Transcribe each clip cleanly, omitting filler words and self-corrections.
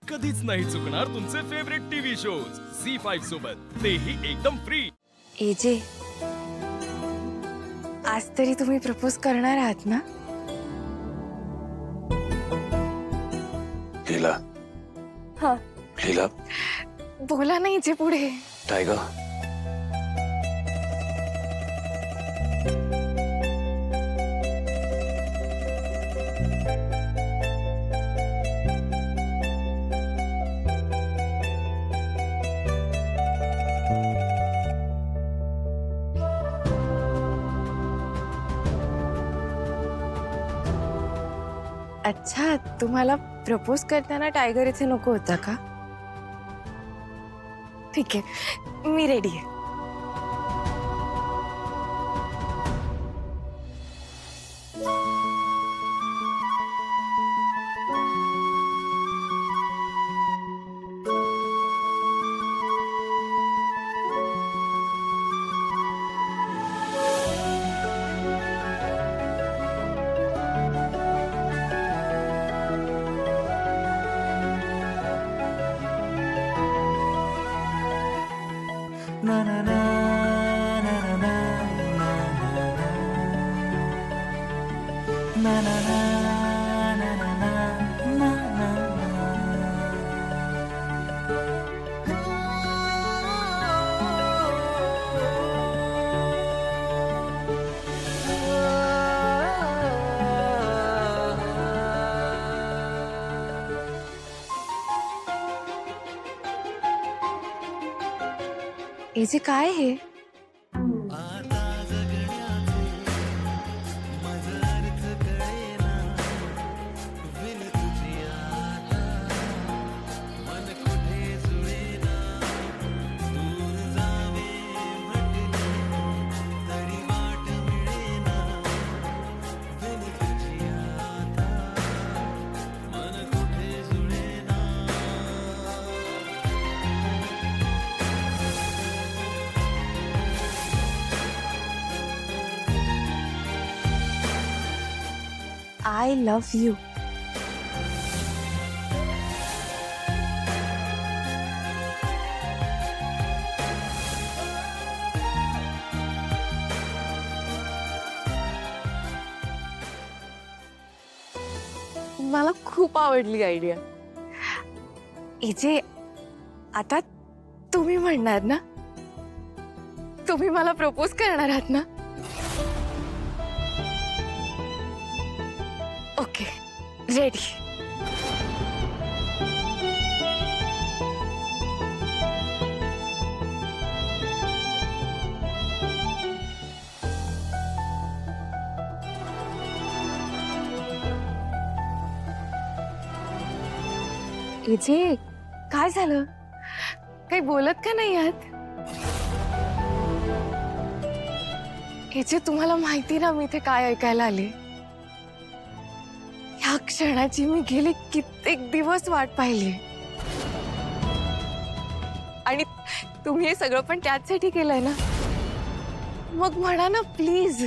कधीच नाही चुकणार तुमचे फेवरेट टीव्ही शोज झी5 सोबत, तेही एकदम फ्री। एजे, आज तरी तुम्ही प्रपोज करणार आहात ना? लीला, हा, लीला, बोला ना एजे पुढे। टायगर, अच्छा, तुम्हाला प्रपोज करताना टायगर इथे नको होता का? ठीक आहे, मी रेडी आहे। na na na na na na na na na na AJ, काय हे? I love you. मला खूप आवडली आयडिया। एजे, आता तुम्ही म्हणणार ना? तुम्ही मला प्रपोज करणार आहात ना? Okay, ready. एजे, काय झालं? काही बोलत का नाही आहात? एजे, तुम्हाला माहिती ना मी इथे काय ऐकायला आले? ह्या क्षणाची मी गेले कित्येक दिवस वाट पाहिली, आणि तुम्ही हे सगळं पण त्याचसाठी केलंय ना? मग म्हणा ना प्लीज।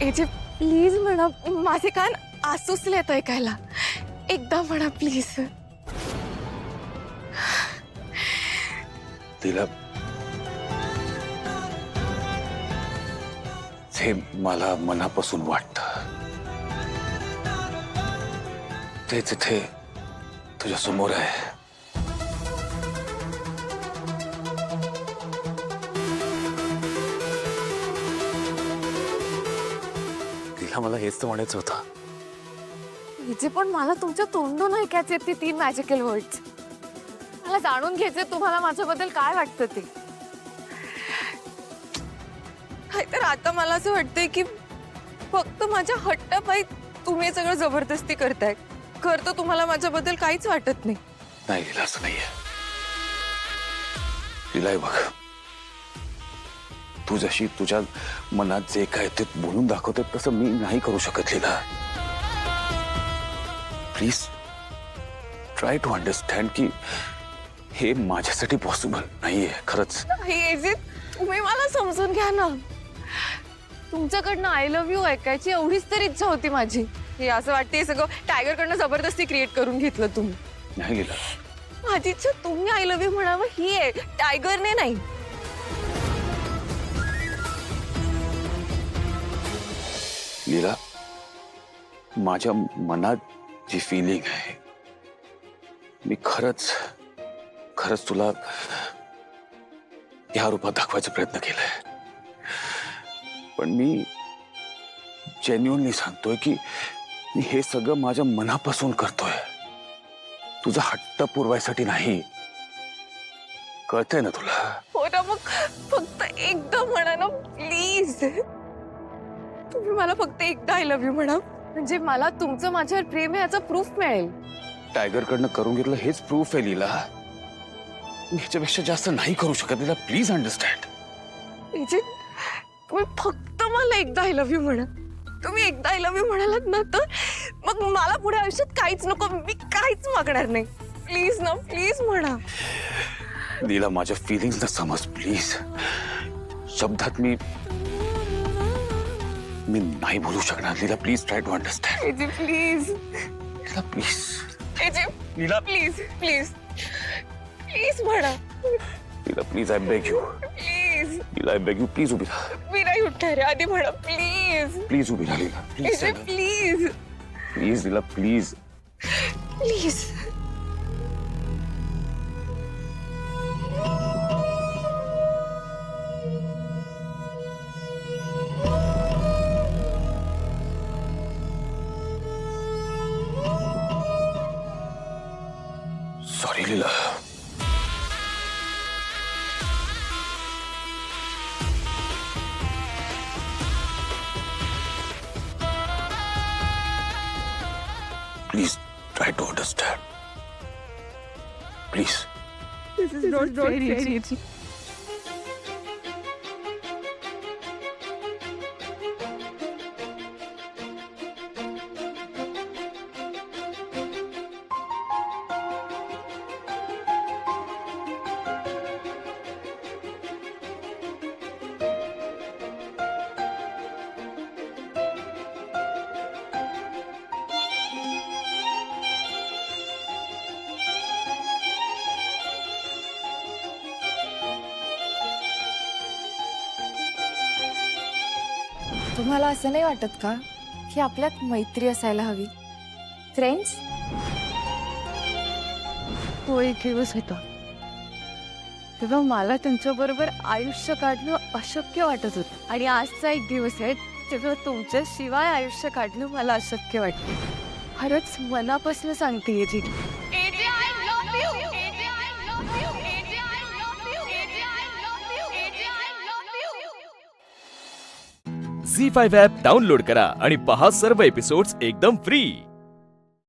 एजे, प्लीज म्हणा, माझे कान आसुसलेत ऐकायला। एकदा म्हणा प्लीज। लीला, हे मला मनापासून वाटतं, तेच इथे तुझ्या समोर आहे। तिला मला हेच तर म्हणायचं होतं। हिचे पण मला तुमच्या तोंडून ऐकायचे ते 3 मॅजिकल वर्ड्स। मला जाणून घ्यायचे तुम्हाला माझ्याबद्दल काय वाटतं ते। तर आता मला असं वाटतंय की फक्त माझ्या हट्टापायी तुम्ही हे सगळं जबरदस्ती करताय। खरं तर तुम्हाला माझ्याबद्दल काहीच वाटत नाही। नाही लीला, असं नाहीये। लीला, हे बघ, तू जशी तुझ्या मनात जे काय ते बोलून दाखवते तसं मी नाही करू शकत लीला। प्लीज ट्राय टू अंडरस्टँड की हे माझ्यासाठी पॉसिबल नाहीये, खरंच। तुम्ही मला समजून घ्या ना। तुमच्याकडनं आय लव्ह यू ऐकायची एवढीच तर इच्छा होती माझी। हे असं वाटते सगळं टायगरकडनं जबरदस्ती क्रिएट करून घेतलं तुम्ही। नाही लीला, माझी इच्छा तुम्ही आय लव्ह यू म्हणावं ही आहे, टायगरने नाही. लीला, माझ्या मनात जी फिलिंग आहे मी खरंच खरंच तुला या रूपात दाखवायचा प्रयत्न केलाय. पण मी जेन्युअनली सांगतोय की मी हे सगळं माझ्या मनापासून करतोय, तुझा हट्ट पुरवायसाठी नाही. कळतंय ना तुला? हो ना, मग फक्त एकदा म्हणा ना प्लीज. तुम्ही मला फक्त एकदा आय लव्ह यू म्हणा, म्हणजे मला तुमचं माझ्यावर प्रेम आहे याचा प्रूफ मिळेल. टायगर कडनं करून घेतलं हेच प्रूफ आहे लीला. मी ह्याच्यापेक्षा जास्त नाही करू शकत लीला, प्लीज अंडरस्टँड. तुम्ही फक्त मला एकदा आय लव्ह यू म्हणा. तुम्ही एकदा आय लव्ह यू म्हणालात ना तर मग मला पुढे आयुष्यात काहीच नको, मी काहीच मागणार नाही. प्लीज ना, प्लीज म्हणा. लीला, माझ्या फिलिंग्स ना समज प्लीज. शब्दात मी नाही बोलू शकणार Leela, please try to understand. Please Leela please. Leela please please please म्हणा. Leela please, I beg you. Please Leela, I beg you, please उभी राहा. मी नाही उठणार आहे, आधी म्हणा प्लीज. प्लीज उभी राहा Leela, please. Please please Leela, please. Please. Sorry Leela. Please try to understand. Please. This is not very easy. तुम्हाला असं नाही वाटत का की आपल्यात मैत्री असायला हवी? फ्रेंड्स. तो एक दिवस होता तेव्हा मला त्यांच्याबरोबर आयुष्य काढणं अशक्य वाटत होतं, आणि आजचा एक दिवस आहे तेव्हा तुमच्या शिवाय आयुष्य काढणं मला अशक्य वाटतं. खरंच मनापासून सांगते जी. झी5 ॲप डाउनलोड करा आणि पहा सर्व एपिसोड्स एकदम फ्री.